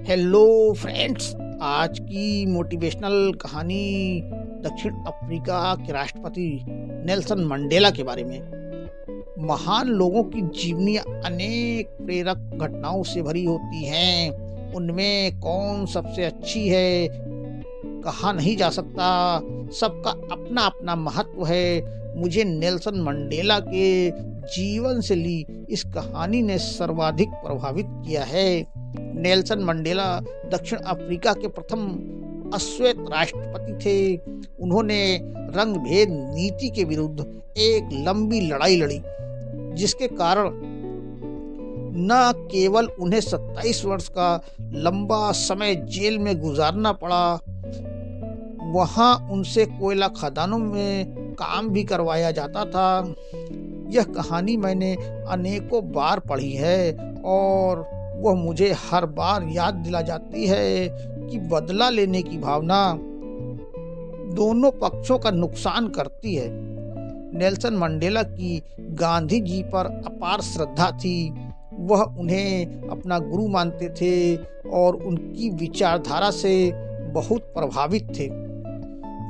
Hello friends. आज की motivational कहानी दक्षिण अफ्रीका के राष्ट्रपति नेल्सन मंडेला के बारे में। महान लोगों की जीवनी अनेक प्रेरक घटनाओं से भरी होती हैं। उनमें कौन सबसे अच्छी है कहा नहीं जा सकता। सबका अपना अपना महत्व है। मुझे नेल्सन मंडेला के जीवन से ली इस कहानी ने सर्वाधिक प्रभावित किया है। नेल्सन मंडेला दक्षिण अफ्रीका के प्रथम अश्वेत राष्ट्रपति थे। उन्होंने रंग भेद नीति के विरुद्ध एक लंबी लड़ाई लड़ी, जिसके कारण न केवल उन्हें 27 वर्ष का लंबा समय जेल में गुजारना पड़ा, वहां उनसे कोयला खदानों में काम भी करवाया जाता था। यह कहानी मैंने अनेकों बार पढ़ी है और वह मुझे हर बार याद दिला जाती है कि बदला लेने की भावना दोनों पक्षों का नुकसान करती है। नेल्सन मंडेला की गांधी जी पर अपार श्रद्धा थी। वह उन्हें अपना गुरु मानते थे और उनकी विचारधारा से बहुत प्रभावित थे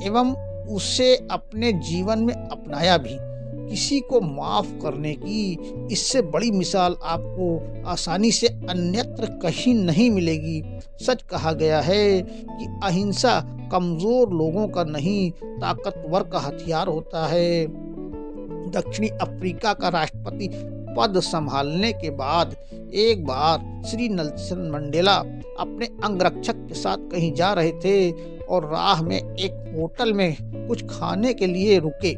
एवं उसे अपने जीवन में अपनाया भी। किसी को माफ करने की इससे बड़ी मिसाल आपको आसानी से अन्यत्र कहीं नहीं मिलेगी। सच कहा गया है कि अहिंसा कमजोर लोगों का नहीं, ताकतवर का हथियार होता है। दक्षिणी अफ्रीका का राष्ट्रपति पद संभालने के बाद एक बार श्री नेल्सन मंडेला अपने अंगरक्षक के साथ कहीं जा रहे थे और राह में एक होटल में कुछ खाने के लिए रुके।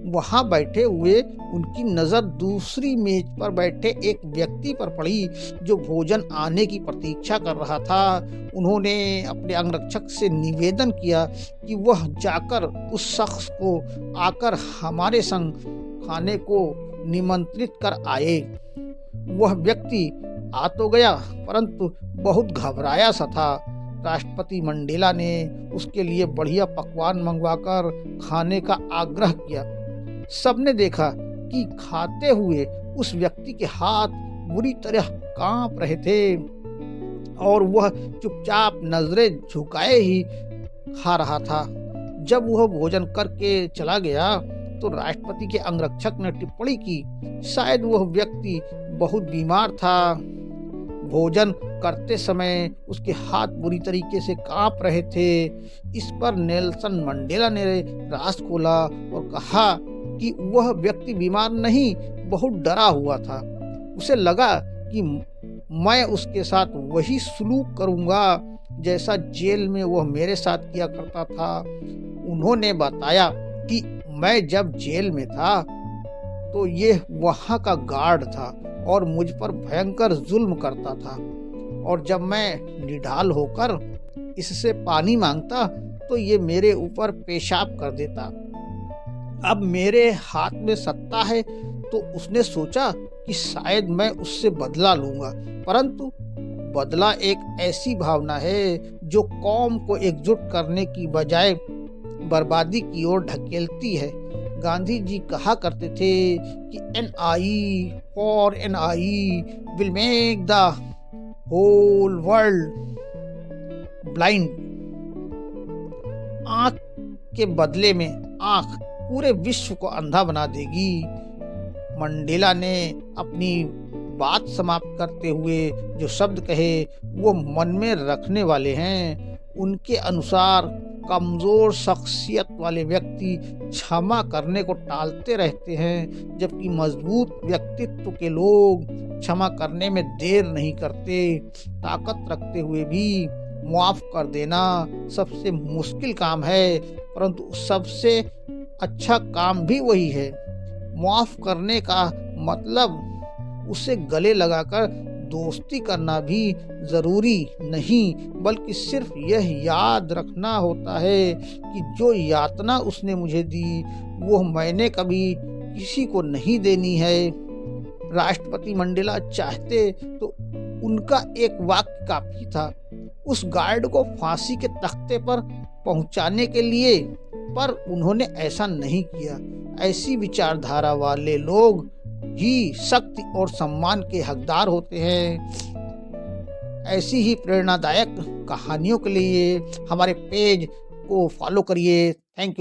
वहां बैठे हुए उनकी नजर दूसरी मेज पर बैठे एक व्यक्ति पर पड़ी जो भोजन आने की प्रतीक्षा कर रहा था। उन्होंने अपने अंगरक्षक से निवेदन किया कि वह जाकर उस शख्स को आकर हमारे संग खाने को निमंत्रित कर आए। वह व्यक्ति आ तो गया, परंतु बहुत घबराया सा था। राष्ट्रपति मंडेला ने उसके लिए बढ़िया पकवान मंगवाकर खाने का आग्रह किया। सबने देखा कि खाते हुए उस व्यक्ति के हाथ बुरी तरह कांप रहे थे और वह चुपचाप नजरें झुकाए ही खा रहा था। जब वह भोजन करके चला गया तो राष्ट्रपति के अंगरक्षक ने टिप्पणी की, शायद वह व्यक्ति बहुत बीमार था। भोजन करते समय उसके हाथ बुरी तरीके से कांप रहे थे। इस पर नेल्सन मंडेला ने राज खोला और कहा कि वह व्यक्ति बीमार नहीं, बहुत डरा हुआ था। उसे लगा कि मैं उसके साथ वही सलूक करूंगा जैसा जेल में वह मेरे साथ किया करता था। उन्होंने बताया कि मैं जब जेल में था तो ये वहां का गार्ड था और मुझ पर भयंकर जुल्म करता था, और जब मैं निढाल होकर इससे पानी मांगता तो ये मेरे ऊपर पेशाब कर देता। अब मेरे हाथ में सत्ता है तो उसने सोचा कि शायद मैं उससे बदला लूंगा, परंतु बदला एक ऐसी भावना है जो कौम को एकजुट करने की बजाय बर्बादी की ओर ढकेलती है। गांधी जी कहा करते थे कि an eye for an eye will make the whole world blind. आंख के बदले में आंख पूरे विश्व को अंधा बना देगी। मंडेला ने अपनी बात समाप्त करते हुए जो शब्द कहे वो मन में रखने वाले हैं। उनके अनुसार कमजोर शख्सियत वाले व्यक्ति क्षमा करने को टालते रहते हैं, जबकि मजबूत व्यक्तित्व के लोग क्षमा करने में देर नहीं करते। ताकत रखते हुए भी माफ कर देना सबसे मुश्किल काम है, परंतु सबसे अच्छा काम भी वही है। माफ करने का मतलब उसे गले लगाकर दोस्ती करना भी जरूरी नहीं, बल्कि सिर्फ यह याद रखना होता है कि जो यातना उसने मुझे दी वो मैंने कभी किसी को नहीं देनी है। राष्ट्रपति मंडेला चाहते तो उनका एक वाक्य काफी था, उस गार्ड को फांसी के तख्ते पर पहुंचाने के लिए, पर उन्होंने ऐसा नहीं किया। ऐसी विचारधारा वाले लोग ही शक्ति और सम्मान के हकदार होते हैं। ऐसी ही प्रेरणादायक कहानियों के लिए हमारे पेज को फॉलो करिए। Thank you.